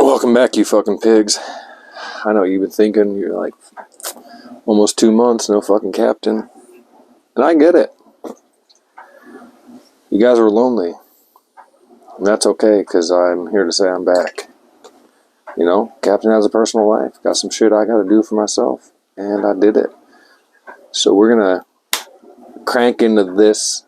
Welcome back, you fucking pigs. I know you've been thinking, you're like, almost 2 months, no fucking captain. And I get it. You guys were lonely. And that's okay, because I'm here to say I'm back. You know, captain has a personal life. Got some shit I gotta do for myself. And I did it. So we're gonna crank into this.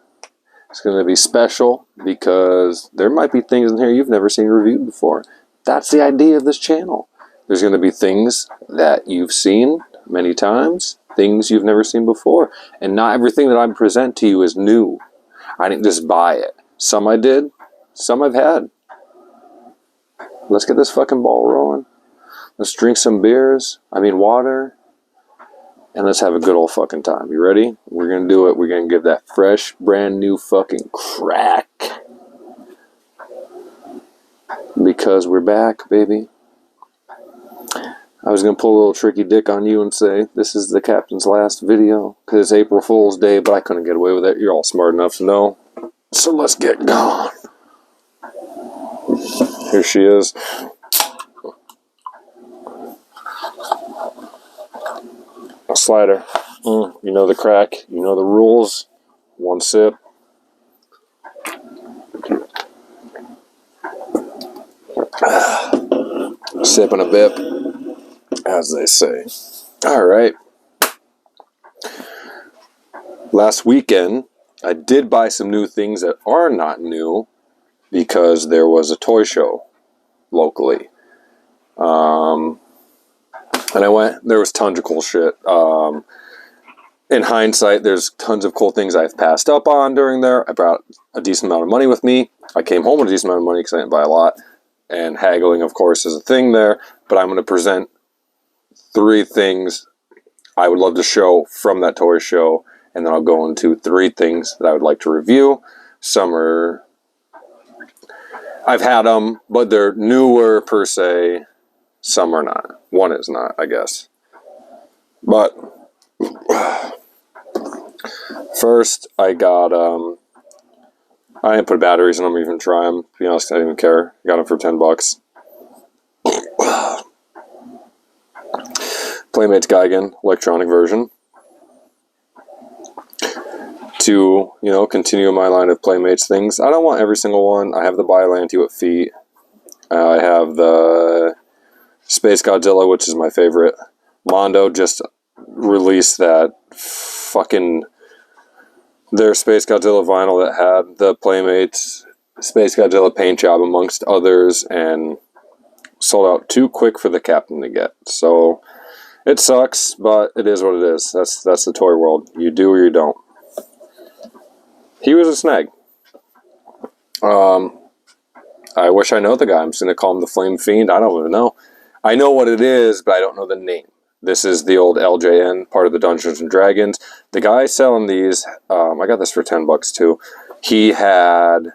It's gonna be special, because there might be things in here you've never seen reviewed before. That's the idea of this channel. There's going to be things that you've seen many times, things you've never seen before. And not everything that I present to you is new. I didn't just buy it. Some I did, some I've had. Let's get this fucking ball rolling. Let's drink some beers, water, and let's have a good old fucking time. You ready? We're going to do it. We're going to give that fresh, brand new fucking crack. Because we're back, baby. I was going to pull a little tricky dick on you and say, this is the captain's last video, because it's April Fool's Day, but I couldn't get away with it. You're all smart enough to know. So let's get going. Here she is. A slider. You know the crack. You know the rules. One sip. Sip and a bip, as they say. Alright. Last weekend, I did buy some new things that are not new, because there was a toy show locally. And I went, there was tons of cool shit. In hindsight, there's tons of cool things I've passed up on during there. I brought a decent amount of money with me. I came home with a decent amount of money because I didn't buy a lot. And haggling, of course, is a thing there. But I'm going to present 3 things I would love to show from that toy show. And then I'll go into 3 things that I would like to review. Some are... I've had them, but they're newer per se. Some are not. One is not, I guess. But... first, I got... I didn't put batteries in them, even try them. To be honest, I didn't even care. Got them for $10. Playmates Geigen, electronic version. To, continue my line of Playmates things. I don't want every single one. I have the Biollante feet. I have the Space Godzilla, which is my favorite. Mondo just released that fucking... their Space Godzilla vinyl that had the Playmates Space Godzilla paint job amongst others, and sold out too quick for the captain to get. So it sucks, but it is what it is. That's the toy world. You do or you don't. He was a snag. I wish I know the guy. I'm just going to call him the Flame Fiend. I don't even know. I know what it is, but I don't know the name. This is the old LJN, part of the Dungeons & Dragons. The guy selling these, I got this for $10 too. He had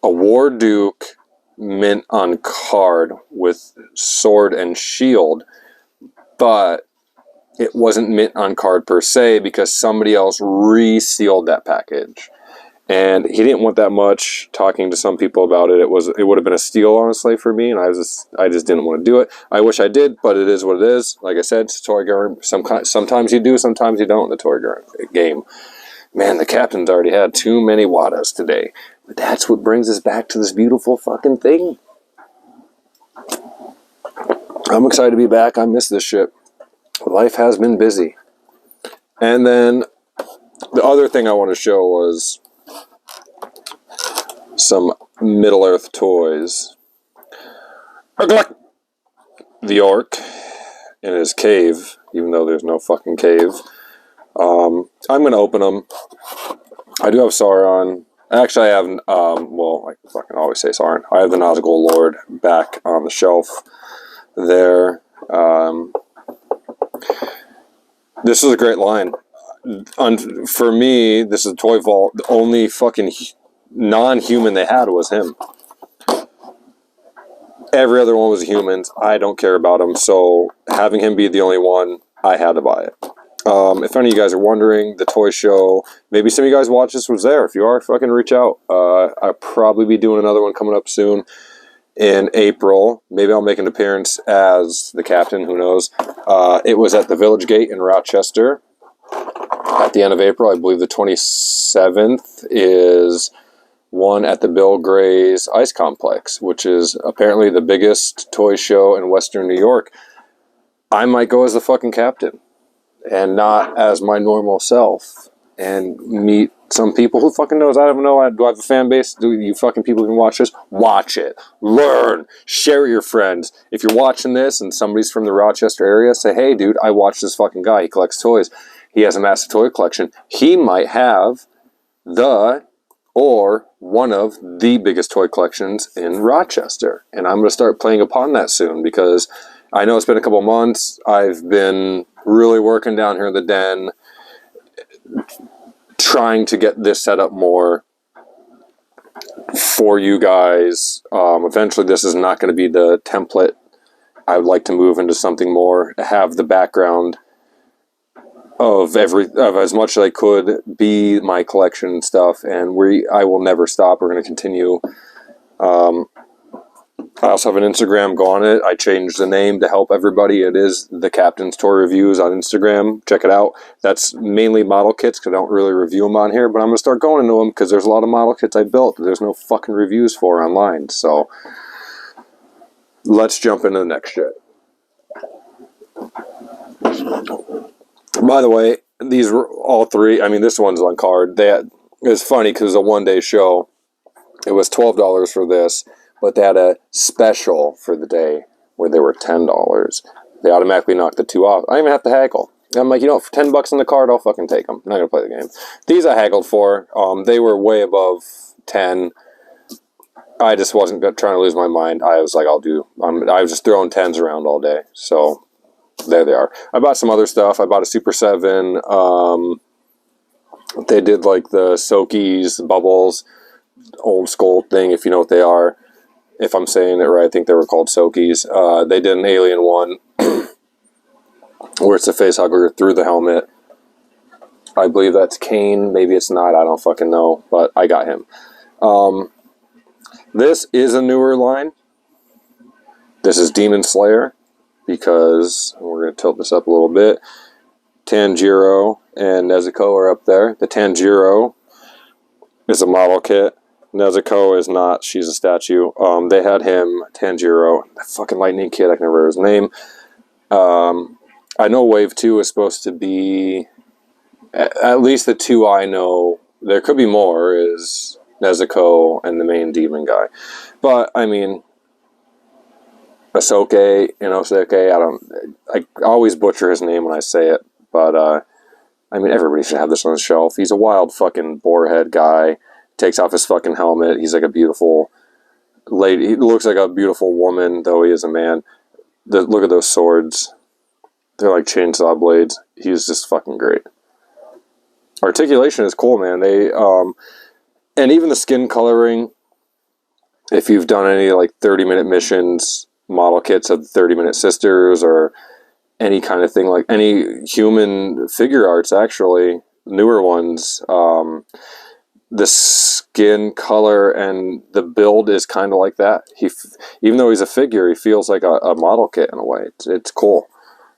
a Warduke mint on card with sword and shield, but it wasn't mint on card per se because somebody else resealed that package. And he didn't want that much. Talking to some people about it, it would have been a steal, honestly, for me, and I just didn't want to do it. I wish I did, but it is what it is. Like I said, it's a toy game. Sometimes you do, sometimes you don't in the toy game. Man, the captain's already had too many Wadas today. But that's what brings us back to this beautiful fucking thing. I'm excited to be back. I miss this shit. Life has been busy. And then the other thing I want to show was some Middleearth Toys. The orc in his cave, even though there's no fucking cave. I'm going to open them. I do have Sauron. Actually, I have, well, I fucking always say Sauron. I have the Nazgul Lord back on the shelf there. This is a great line. For me, this is a toy vault. The only fucking non-human they had was him. Every other one was humans. I don't care about him, so having him be the only one, I had to buy it. If any of you guys are wondering, the toy show, maybe some of you guys watch this was there. If you are, fucking reach out. I'll probably be doing another one coming up soon. in April. Maybe I'll make an appearance as the captain, who knows. It was at the Village Gate in Rochester at the end of April. I believe the 27th is one at the Bill Gray's Ice Complex, which is apparently the biggest toy show in Western New York. I might go as the fucking captain and not as my normal self and meet some people. Who fucking knows? I don't know. Do I have a fan base? Do you fucking people can watch this? Watch it. Learn. Share it with your friends. If you're watching this and somebody's from the Rochester area, say, hey, dude, I watched this fucking guy. He collects toys. He has a massive toy collection. He might have or one of the biggest toy collections in Rochester. And I'm going to start playing upon that soon, because I know it's been a couple months. I've been really working down here in the den, trying to get this set up more for you guys. Eventually this is not going to be the template. I would like to move into something more, have the background of as much as I could be my collection and stuff, and I will never stop. We're going to continue. I also have an Instagram. Go on it. I changed the name to help everybody. It is The Captain's Toy Reviews on Instagram. Check it out. That's mainly model kits, because I don't really review them on here, but I'm going to start going into them, because there's a lot of model kits I built that there's no fucking reviews for online. So let's jump into the next shit. By the way, these were all three. I mean, this one's on card. It's funny because it was a one-day show. It was $12 for this, but they had a special for the day where they were $10. They automatically knocked the two off. I didn't even have to haggle. I'm like, for $10 on the card, I'll fucking take them. I'm not going to play the game. These I haggled for. They were way above 10. I just wasn't trying to lose my mind. I was like, I was just throwing 10s around all day. So there they are. I bought some other stuff. I bought a Super 7. They did like the Soakies, Bubbles, old school thing, if you know what they are. If I'm saying it right, I think they were called Soakies. They did an Alien one where it's a face hugger through the helmet. I believe that's Kane. Maybe it's not. I don't fucking know. But I got him. This is a newer line. This is Demon Slayer, because we're going to tilt this up a little bit. Tanjiro and Nezuko are up there. The Tanjiro is a model kit. Nezuko is not. She's a statue. They had him, Tanjiro, that fucking lightning kid. I can never remember his name. I know Wave 2 is supposed to be, at least the two I know, there could be more, is Nezuko and the main demon guy. But, I mean, Ahsoke, I always butcher his name when I say it, but, I mean, everybody should have this on the shelf. He's a wild fucking boarhead guy. Takes off his fucking helmet. He's like a beautiful lady. He looks like a beautiful woman, though he is a man. Look at those swords. They're like chainsaw blades. He's just fucking great. Articulation is cool, man. And even the skin coloring, if you've done any like 30-minute missions, model kits of the 30-minute sisters, or any kind of thing, like any human figure arts, actually, newer ones, the skin color and the build is kind of like that. Even though he's a figure, he feels like a model kit in a way. It's cool.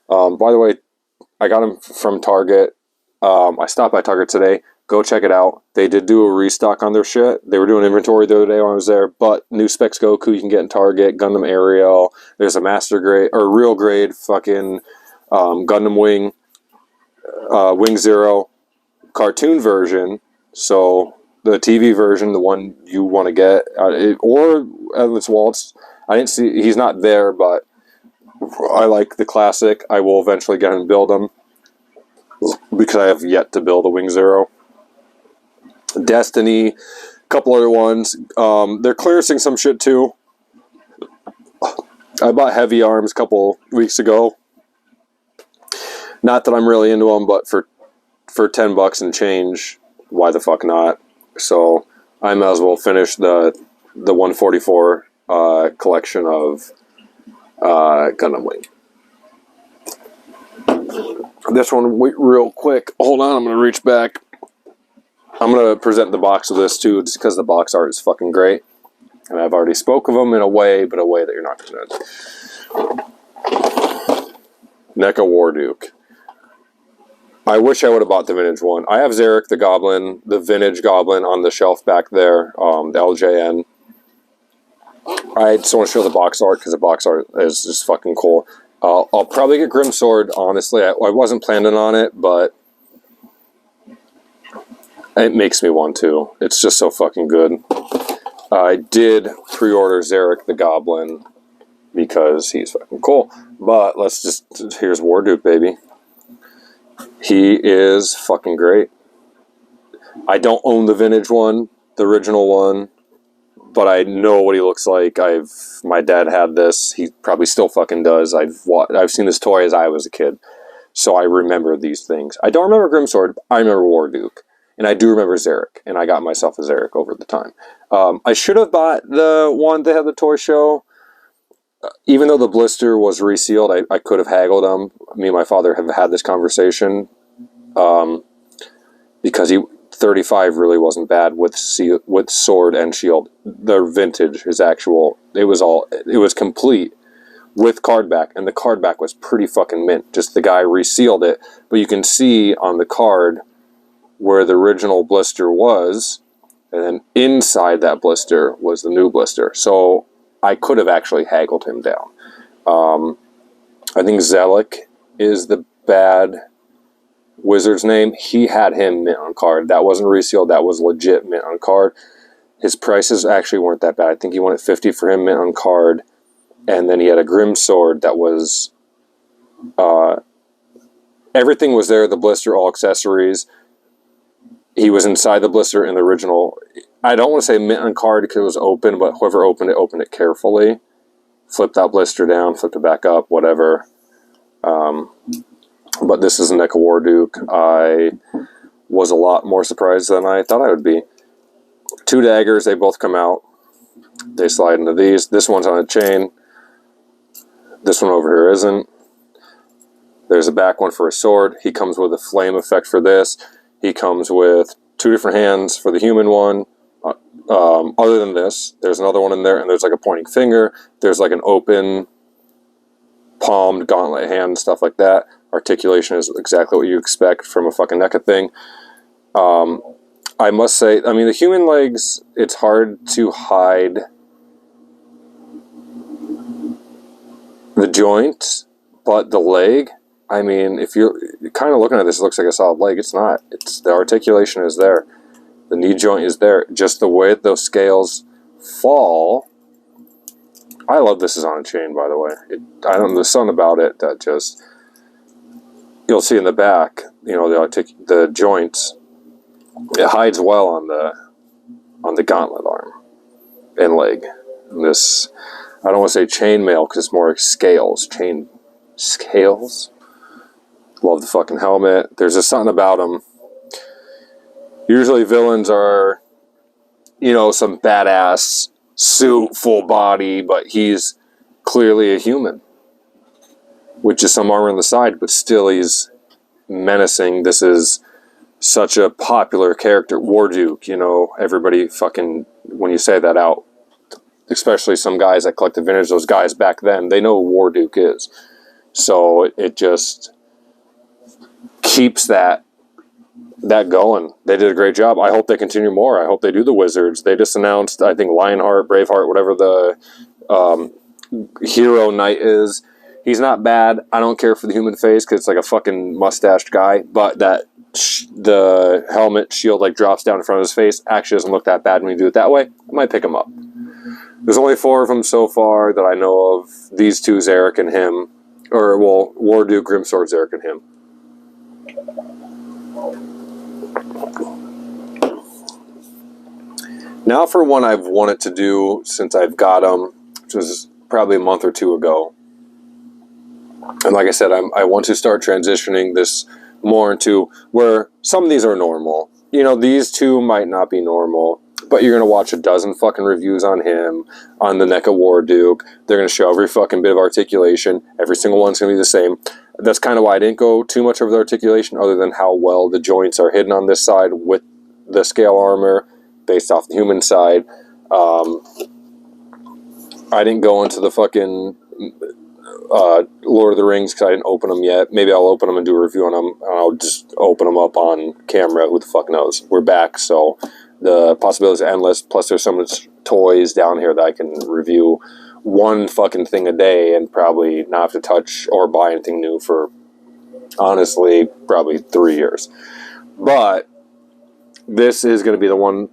By the way, I got him from Target. I stopped by Target today. Go check it out. They did do a restock on their shit. They were doing inventory the other day when I was there. But new Specs Goku you can get in Target. Gundam Ariel. There's a master grade or real grade fucking Gundam Wing, Wing Zero cartoon version. So the TV version, the one you want to get, or Evans Waltz. I didn't see, he's not there, but I like the classic. I will eventually get him and build them, because I have yet to build a Wing Zero. Destiny, a couple other ones. They're clearancing some shit too. I bought Heavy Arms a couple weeks ago. Not that I'm really into them, but for $10 and change, why the fuck not? So I might as well finish the 144 collection of Gundam Wing. This one, wait real quick. Hold on, I'm going to reach back. I'm going to present the box of this too, just because the box art is fucking great. And I've already spoke of them in a way, but a way that you're not going to. Neca Warduke. I wish I would have bought the vintage one. I have Zarek the Goblin, the vintage Goblin on the shelf back there, the LJN. I just want to show the box art because the box art is just fucking cool. I'll probably get Grimsword, honestly. I wasn't planning on it, but it makes me want to. It's just so fucking good. I did pre-order Zarek the Goblin because he's fucking cool. But let's just... Here's Warduke, baby. He is fucking great. I don't own the vintage one, the original one, but I know what he looks like. My dad had this. He probably still fucking does. I've seen this toy as I was a kid, so I remember these things. I don't remember Grimsword. I remember Warduke, and I do remember Zarek, and I got myself a Zarek over the time. I should have bought the one that had the toy show. Even though the blister was resealed, I could have haggled them. Me and my father have had this conversation because 35 really wasn't bad with sword and shield. The vintage is actual. It was complete with card back, and the card back was pretty fucking mint. Just the guy resealed it, but you can see on the card where the original blister was, and then inside that blister was the new blister. So I could have actually haggled him down. I think Zelik is the bad wizard's name. He had him mint on card. That wasn't resealed. That was legit mint on card. His prices actually weren't that bad. I think he wanted 50 for him mint on card. And then he had a Grim Sword that was... everything was there. The blister, all accessories. He was inside the blister in the original... I don't want to say mint on card because it was open, but whoever opened it carefully. Flipped that blister down, flipped it back up, whatever. But this is a Neca Warduke. I was a lot more surprised than I thought I would be. 2 daggers, they both come out. They slide into these. This one's on a chain. This one over here isn't. There's a back one for a sword. He comes with a flame effect for this. He comes with 2 different hands for the human one. Other than this, there's another one in there, and there's like a pointing finger. There's like an open palmed gauntlet hand, stuff like that. Articulation is exactly what you expect from a fucking NECA thing. I must say, I mean, the human legs, it's hard to hide the joint, but the leg, I mean, if you're kind of looking at this, it looks like a solid leg. It's not. The articulation is there. The knee joint is there. Just the way those scales fall. I love this is on a chain, by the way. I don't know, there's something about it that just... You'll see in the back, you know, the joints. It hides well on the gauntlet arm and leg. And this, I don't want to say chainmail because it's more like scales. Scales. Love the fucking helmet. There's just something about them. Usually villains are, you know, some badass suit, full body, but he's clearly a human. With just some armor on the side, but still he's menacing. This is such a popular character. Warduke, you know, everybody fucking, when you say that out, especially some guys that collect the vintage, those guys back then, they know who Warduke is. So it just keeps that going. They did a great job. I hope they continue more. I hope they do the Wizards. They just announced, I think, Lionheart, Braveheart, whatever the hero knight is. He's not bad. I don't care for the human face because it's like a fucking mustached guy. But the helmet shield like drops down in front of his face actually doesn't look that bad when you do it that way. I might pick him up. There's only 4 of them so far that I know of. These 2, Zarek and him. Or, well, Warduke, Grimsword, Zarek and him. Now for one I've wanted to do since I've got them, which was probably a month or 2 ago. And like I said, I want to start transitioning this more into where some of these are normal. You know, these 2 might not be normal, but you're going to watch a dozen fucking reviews on him, on the Neca Warduke. They're going to show every fucking bit of articulation. Every single one's going to be the same. That's kind of why I didn't go too much over the articulation, other than how well the joints are hidden on this side with the scale armor based off the human side. I didn't go into the fucking Lord of the Rings because I didn't open them yet. Maybe I'll open them and do a review on them. I'll just open them up on camera. Who the fuck knows? We're back, so the possibilities are endless. Plus, there's so much toys down here that I can review one fucking thing a day and probably not have to touch or buy anything new for, honestly, probably 3 years. But this is going to be the one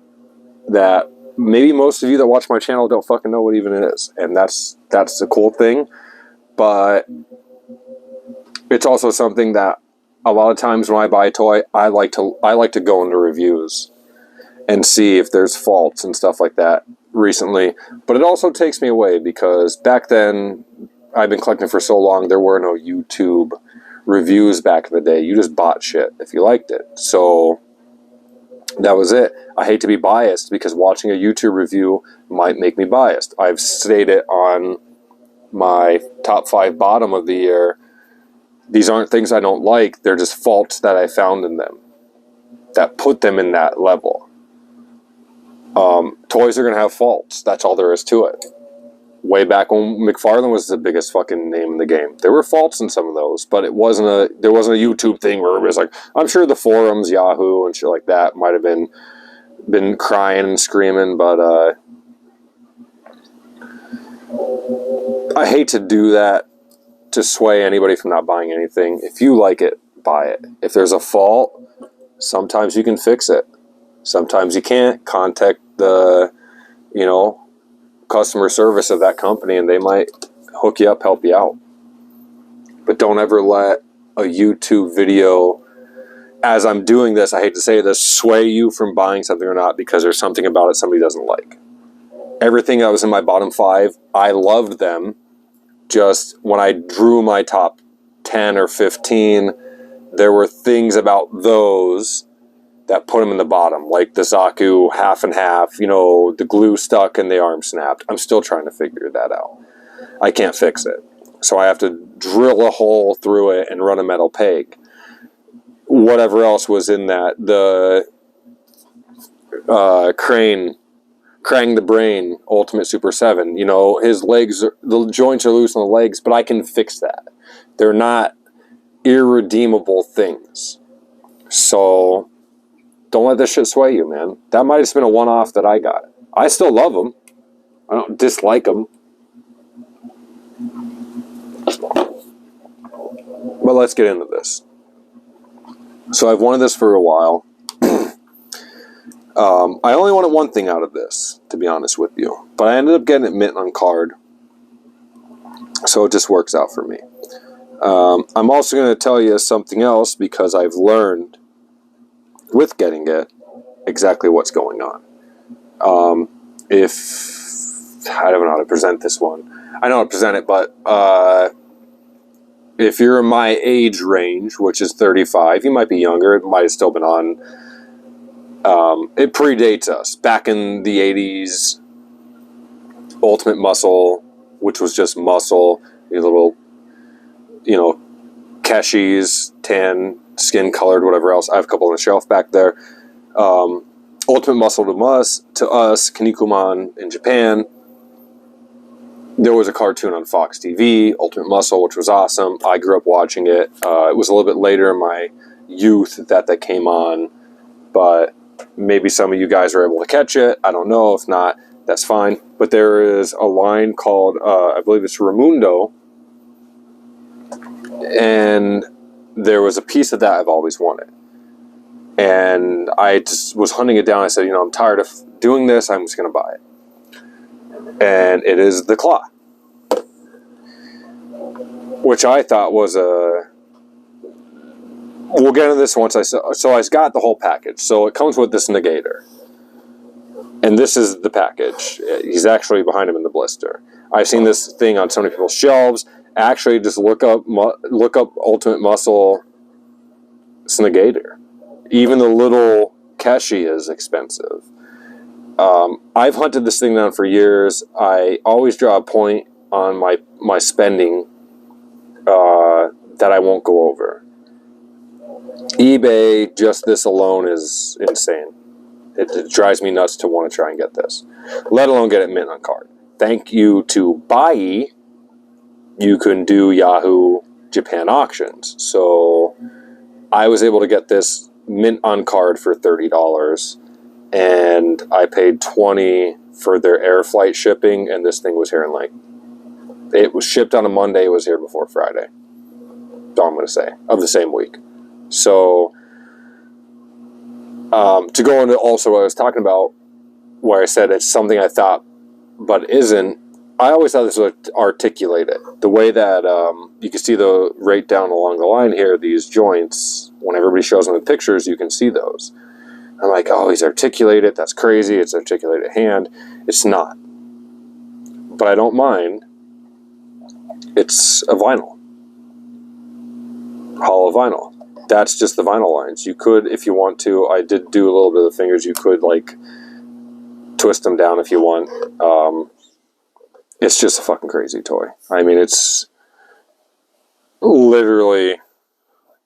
that maybe most of you that watch my channel don't fucking know what even it is, and that's the cool thing. But it's also something that a lot of times when I buy a toy, I like to go into reviews and see if there's faults and stuff like that recently. But it also takes me away because back then, I've been collecting for so long, there were no YouTube reviews back in the day. You just bought shit if you liked it. So that was it. I hate to be biased because watching a YouTube review might make me biased. I've stated on my top 5 bottom of the year, these aren't things I don't like, they're just faults that I found in them that put them in that level. Toys are going to have faults. That's all there is to it. Way back when McFarlane was the biggest fucking name in the game, there were faults in some of those, but there wasn't a YouTube thing where it was like, I'm sure the forums, Yahoo and shit like that might have been crying and screaming, but I hate to do that to sway anybody from not buying anything. If you like it, buy it. If there's a fault, sometimes you can fix it. Sometimes you can't. Contact the, customer service of that company and they might hook you up, help you out. But don't ever let a YouTube video, as I'm doing this, I hate to say this, sway you from buying something or not because there's something about it somebody doesn't like. Everything that was in my bottom 5, I loved them. Just when I drew my top 10 or 15, there were things about those that put them in the bottom, like the Zaku half and half, the glue stuck and the arm snapped. I'm still trying to figure that out. I can't fix it. So I have to drill a hole through it and run a metal peg. Whatever else was in that, the Krang the Brain Ultimate Super 7, his legs, the joints are loose on the legs, but I can fix that. They're not irredeemable things. So don't let this shit sway you, man. That might have just been a one-off that I got. I still love them. I don't dislike them. But let's get into this. So I've wanted this for a while. I only wanted one thing out of this, to be honest with you. But I ended up getting it mint on card. So it just works out for me. I'm also going to tell you something else because I've learned with getting it exactly what's going on. If I don't know how to present this one. I know how to present it, but if you're in my age range, which is 35, you might be younger, it might have still been on. It predates us. Back in the 80s, Ultimate Muscle, which was just muscle, little, Keshis, tan, skin colored, whatever else. I have a couple on the shelf back there. Ultimate Muscle to us, Kinnikuman in Japan. There was a cartoon on Fox TV, Ultimate Muscle, which was awesome. I grew up watching it. It was a little bit later in my youth that came on, but maybe some of you guys are able to catch it. I don't know. If not, that's fine. But there is a line called, I believe it's Ramundo, and there was a piece of that I've always wanted. And I just was hunting it down. I said, I'm tired of doing this. I'm just going to buy it. And it is the claw, which I thought was a... We'll get into this once So I got the whole package. So it comes with this negator. And this is the package. He's actually behind him in the blister. I've seen this thing on so many people's shelves. Actually, just look up Ultimate Muscle Negator. Even the little Keshi is expensive. I've hunted this thing down for years. I always draw a point on my spending that I won't go over. eBay, just this alone, is insane. It drives me nuts to want to try and get this, let alone get it mint on card. thank you to Bai, you can do Yahoo Japan auctions. So I was able to get this mint on card for $30, and I paid $20 for their air flight shipping, and this thing was here in like, it was shipped on a Monday, it was here before Friday. That's all I'm going to say, of the same week. So, to go into also what I was talking about, where I said it's something I thought, but isn't, I always thought this would articulate it. The way that you can see the right down along the line here, these joints, when everybody shows them the pictures, you can see those. I'm like, oh, he's articulated, that's crazy, it's articulated hand. It's not. But I don't mind. It's a vinyl. Hollow vinyl. That's just the vinyl lines. You could, if you want to, I did do a little bit of the fingers, you could like twist them down if you want. It's just a fucking crazy toy. I mean, it's literally,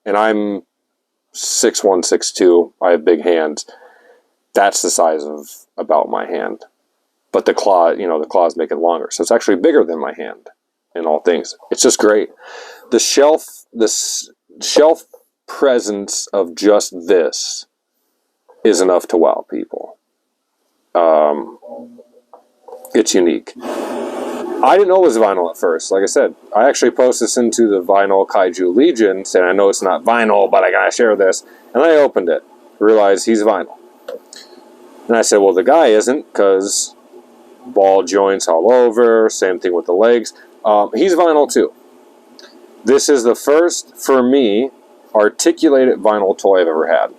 and I'm 6'1", 6'2", I have big hands. That's the size of about my hand. But the claw, you know, the claws make it longer. So it's actually bigger than my hand in all things. It's just great. The shelf presence of just this is enough to wow people. It's unique. I didn't know it was vinyl at first. Like I said, I actually posted this into the Vinyl Kaiju Legion, saying I know it's not vinyl, but I gotta share this. And I opened it, realized he's vinyl. And I said, well, the guy isn't, because ball joints all over, same thing with the legs. He's vinyl too. This is the first, for me, articulated vinyl toy I've ever had.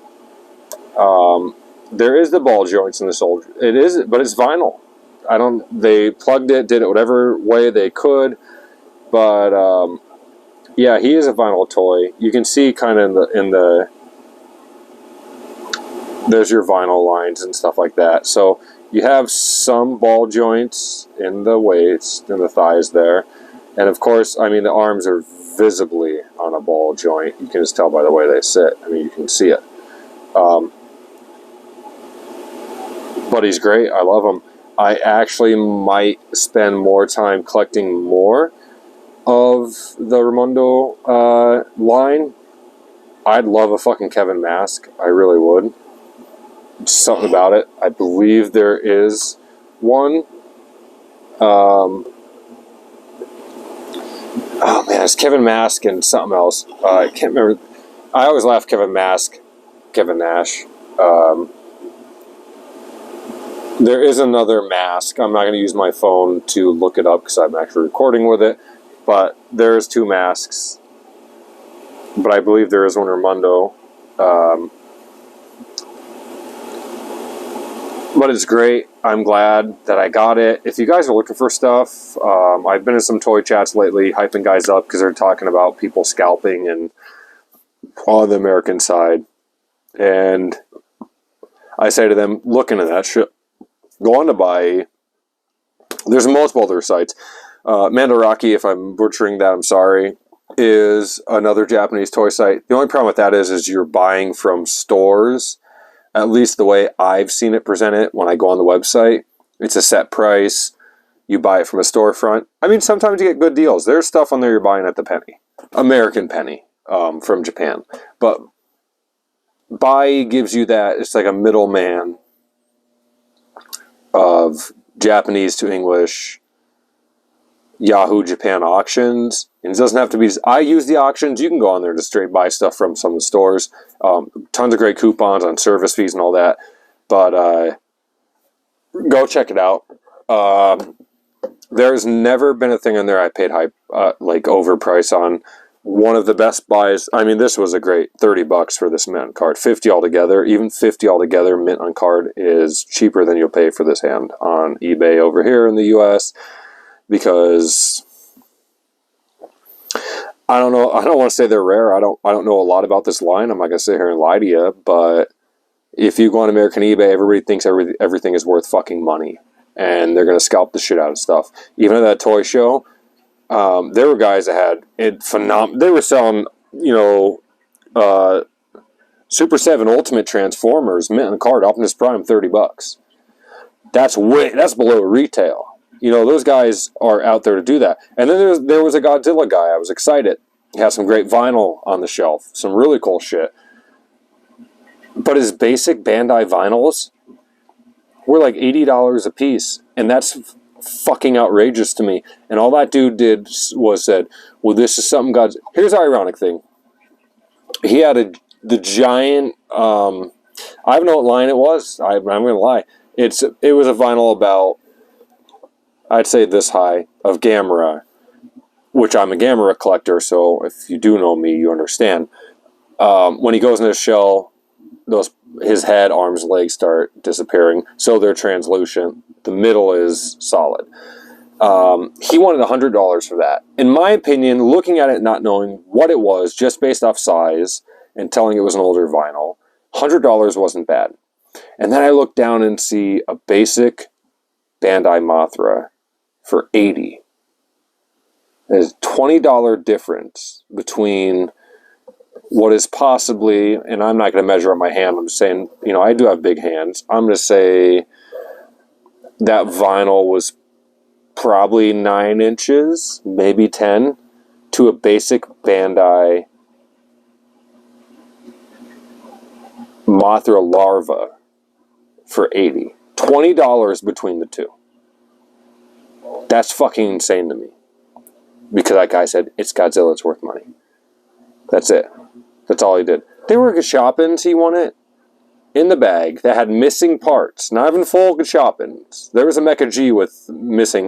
There is the ball joints in this old, it is, but it's vinyl. They plugged it, did it whatever way they could, but yeah, he is a vinyl toy. You can see kind of in the there's your vinyl lines and stuff like that. So you have some ball joints in the waist, in the thighs there, and of course, I mean, the arms are visibly on a ball joint. You can just tell by the way they sit. I mean, you can see it. But he's great. I love him. I actually might spend more time collecting more of the Romando line. I'd love a fucking Kevin mask. I really would. Just something about it. I believe there is one. Oh man, it's Kevin Mask and something else. I can't remember. I always laugh Kevin Mask, Kevin Nash. There is another mask. I'm not going to use my phone to look it up because I'm actually recording with it. But there's two masks. But I believe there is one Romando. But it's great. I'm glad that I got it. If you guys are looking for stuff, I've been in some toy chats lately, hyping guys up because they're talking about people scalping and on the American side. And I say to them, look into that shit. Go on to buy. There's multiple other sites. Mandaraki, if I'm butchering that, I'm sorry, is another Japanese toy site. The only problem with that is you're buying from stores. At least the way I've seen it presented when I go on the website. It's a set price. You buy it from a storefront. I mean, sometimes you get good deals. There's stuff on there you're buying at the penny. American penny from Japan. But Bai gives you that. It's like a middleman of Japanese to English Yahoo Japan auctions. And it doesn't have to be, I use the auctions. You can go on there to straight buy stuff from some of the stores. Tons of great coupons on service fees and all that. But go check it out. There's never been a thing in there I paid high, like overprice on. One of the best buys, I mean, this was a great $30 for this mint card. 50 altogether. Even 50 altogether, mint on card is cheaper than you'll pay for this hand on eBay over here in the US. Because I don't know, I don't want to say they're rare. I don't know a lot about this line. I'm not going to sit here and lie to you, but if you go on American eBay, everybody thinks everything is worth fucking money, and they're going to scalp the shit out of stuff. Even at that toy show, there were guys that had it they were selling, you know, Super 7 Ultimate Transformers mint on card, Optimus Prime, $30. That's below retail. You know, those guys are out there to do that. And then there was a Godzilla guy. I was excited. He has some great vinyl on the shelf. Some really cool shit. But his basic Bandai vinyls were like $80 a piece. And that's fucking outrageous to me. And all that dude did was said, well, this is something God's... Here's the ironic thing. He had the giant... I don't know what line it was. I'm going to lie. It was a vinyl about... I'd say this high of Gamera, which I'm a Gamera collector, so if you do know me, you understand. When he goes in his shell, his head, arms, legs start disappearing, so they're translucent. The middle is solid. He wanted $100 for that. In my opinion, looking at it, not knowing what it was, just based off size, and telling it was an older vinyl, $100 wasn't bad. And then I look down and see a basic Bandai Mothra for $80. There's a $20 difference between what is possibly, and I'm not going to measure up my hand, I'm just saying, you know, I do have big hands. I'm going to say that vinyl was probably 9 inches, maybe 10, to a basic Bandai Mothra Larva for $80. $20 between the two. That's fucking insane to me. Because that guy said, it's Godzilla, it's worth money. That's it. That's all he did. They were Gashapins, he wanted in the bag that had missing parts. Not even full Gashapins. There was a Mecha G with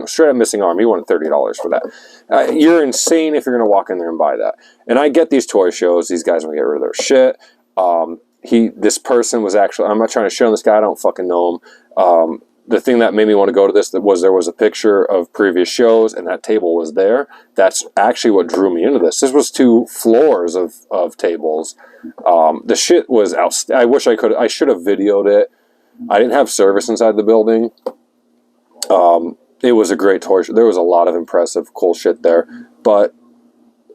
straight up missing arm. He wanted $30 for that. You're insane if you're going to walk in there and buy that. And I get these toy shows. These guys want to get rid of their shit. This person was actually, I'm not trying to show this guy, I don't fucking know him. The thing that made me want to go to this was there was a picture of previous shows and that table was there. That's actually what drew me into this. This was 2 floors of tables. The shit was I wish I should have videoed it. I didn't have service inside the building. It was a great toy show. There was a lot of impressive, cool shit there. But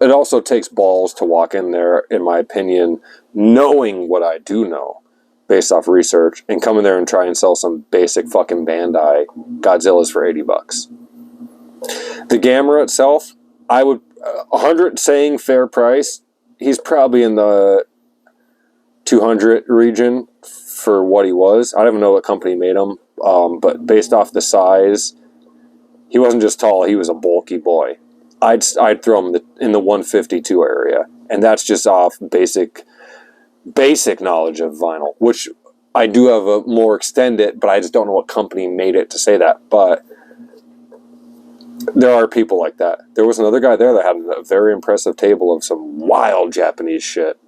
it also takes balls to walk in there, in my opinion, knowing what I do know, based off research, and come in there and try and sell some basic fucking Bandai Godzillas for $80. The Gamera itself, I would 100 saying fair price. He's probably in the 200 region for what he was. I don't even know what company made him, but based off the size, he wasn't just tall. He was a bulky boy. I'd throw him in the 152 area, and that's just off basic knowledge of vinyl, which I do have a more extended, but I just don't know what company made it to say that. But there are people like that. There was another guy there that had a very impressive table of some wild Japanese shit.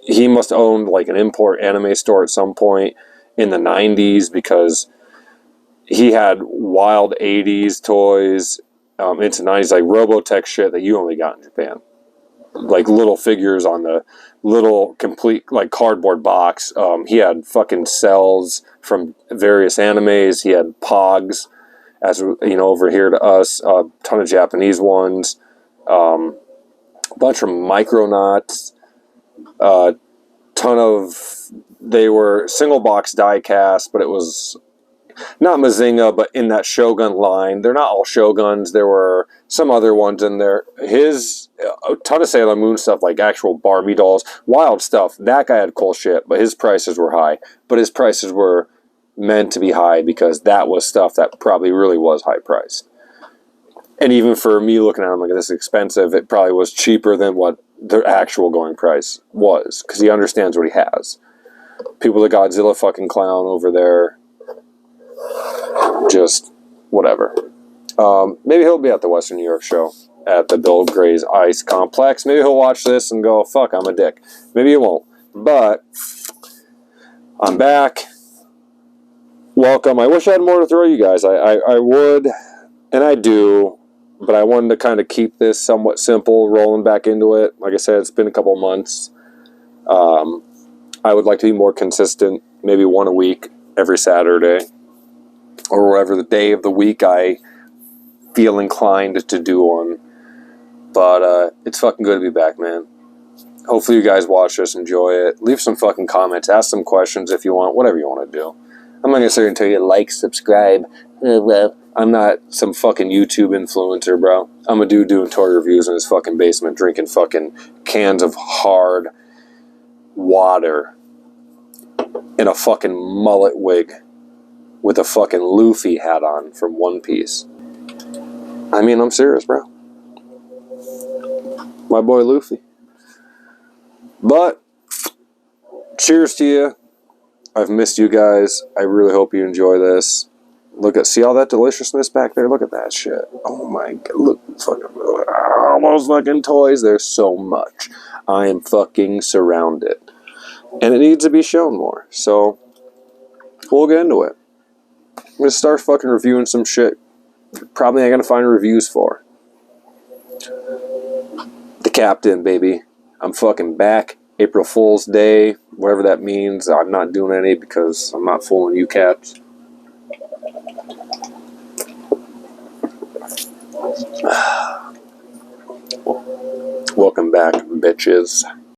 He must have owned like an import anime store at some point in the 90s, because he had wild 80s toys into 90s, like Robotech shit that you only got in Japan. Like little figures on the little complete like cardboard box. He had fucking cells from various animes. He had Pogs, as you know, over here to us. A ton of Japanese ones. A bunch of Micronauts. They were single box die cast, but it was not Mazinga, but in that Shogun line. They're not all Shoguns. There were some other ones in there. A ton of Sailor Moon stuff, like actual Barbie dolls. Wild stuff. That guy had cool shit, but his prices were high. But his prices were meant to be high because that was stuff that probably really was high priced. And even for me looking at him like, this is expensive, it probably was cheaper than what their actual going price was, because he understands what he has. People, the Godzilla fucking clown over there, just whatever. Maybe he'll be at the Western New York show at the Bill Gray's Ice Complex. Maybe he'll watch this and go, fuck, I'm a dick. Maybe he won't. But I'm back. Welcome. I wish I had more to throw you guys. I would, and I do, but I wanted to kind of keep this somewhat simple, rolling back into it. Like I said, it's been a couple months. I would like to be more consistent, maybe one a week, every Saturday, or whatever the day of the week I feel inclined to do one. But it's fucking good to be back, man. Hopefully you guys watch this, enjoy it. Leave some fucking comments, ask some questions if you want, whatever you want to do. I'm not going to sit here and tell you to like, subscribe, I'm not some fucking YouTube influencer, bro. I'm a dude doing toy reviews in his fucking basement, drinking fucking cans of hard water in a fucking mullet wig with a fucking Luffy hat on from One Piece. I mean, I'm serious, bro. My boy Luffy. But, cheers to you. I've missed you guys. I really hope you enjoy this. See all that deliciousness back there? Look at that shit. Oh my god, look, fucking, all those fucking toys. There's so much. I am fucking surrounded. And it needs to be shown more. So, we'll get into it. I'm gonna start fucking reviewing some shit probably ain't gonna find reviews for. The Captain, baby. I'm fucking back. April Fool's Day, whatever that means. I'm not doing any because I'm not fooling you cats. Welcome back, bitches.